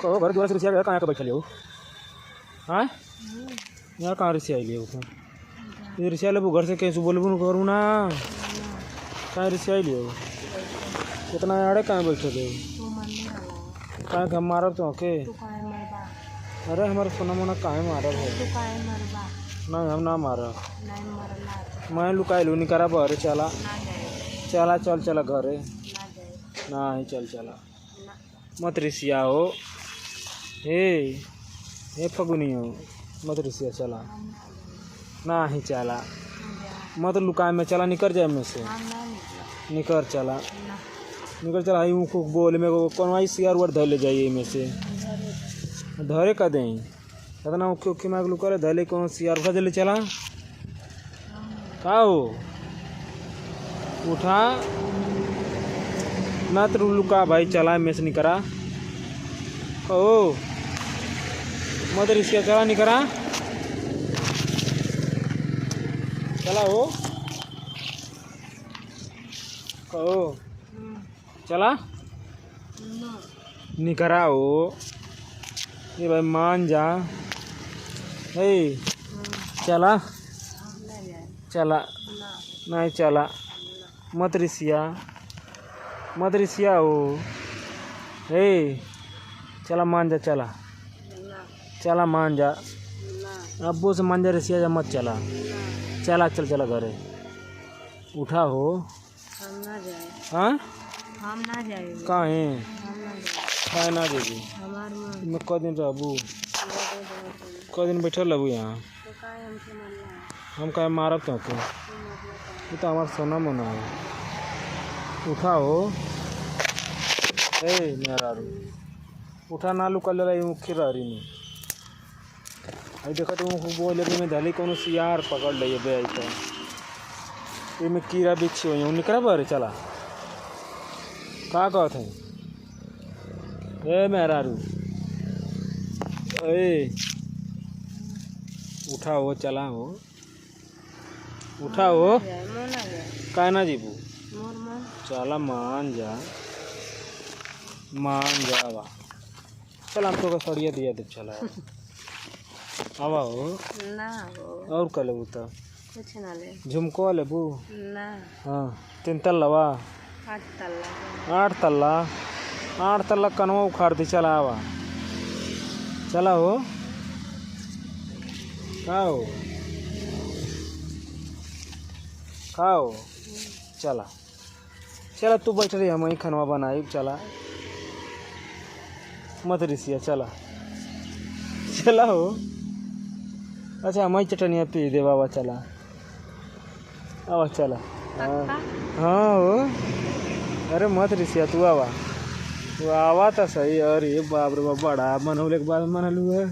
कहो घर द्वार से रिसिया कहाँ का बैठल हो? हाँ यहाँ कहाँ रिसिया आई हो? ये रिसिया ले घर से कैसे बोलबू न करूँ ना कहाँ रिसिया आई हो? कितना आड़े कहाँ बैठे थे कहाँ का मारब तो के? अरे हमारे सोना मोना कहाँ मारब है? नहीं हम ना मारब मैं लुकाई लू नहीं करा बहरे चला चला चल चला घरे नहीं चल चला मत रिसिया हो हे फगुनी हो मत रिसिया चला ना ही चला मत लुकाए में चला निकल जाए में से निकल चला हाई को बोले में कौन आई सियार वर धर ले जाइए में से धरे का दें इतना ओके ओके मांग लू करे धले कौन सियार भज ले चला का हो उठा ना तो लुका भाई चला में से निकरा ओ मदर इसका चला निकरा चला हो कहो चला निकरा हो ये भाई मान जा हे चला चला नहीं चला मत रिसिया हो हे चला मान जा चला चला मान जा अब्बू से मान जा रिसिया जा मत चला चला चल चला घरे उठा हो हाँ हम ना जाए कहाँ ना जाएगी मैं क दिन रहबू क दिन बैठल रहबू यहाँ हम कहे मारब तो के ये तो हमारा सोना मोना है उठा हो मेरा उठा ना लू कल रही मुख्य रही नहीं आई देखा तो बोले मैं धली कौन सियार पकड़ लिये बे आई तो ये में कीड़ा बिच्छी हुई हूँ निकला बारे चला का कहते हैं मेरा उठा हो चला हो उठा हो का ना जीबू चला मान जा आवा चल हमको का सड़िया दिया दे चला आवा हो ना हो और कल तो कुछ ना ले झुमको लेबू ना हाँ 3 तल्ला 8 तल्ला कनवा उखाड़ दी चला आवा चला हो खाओ चला चला तू बैठ रही हम वहीं खनवा बनाई चला मत रिसिया चला हो अच्छा हम चटनिया पी दे बाबा चला आवा चला हाँ हो अरे मत रिसिया तू आवा तो सही अरे बाप रे बाप बड़ा मनौले के बाद मनलू है।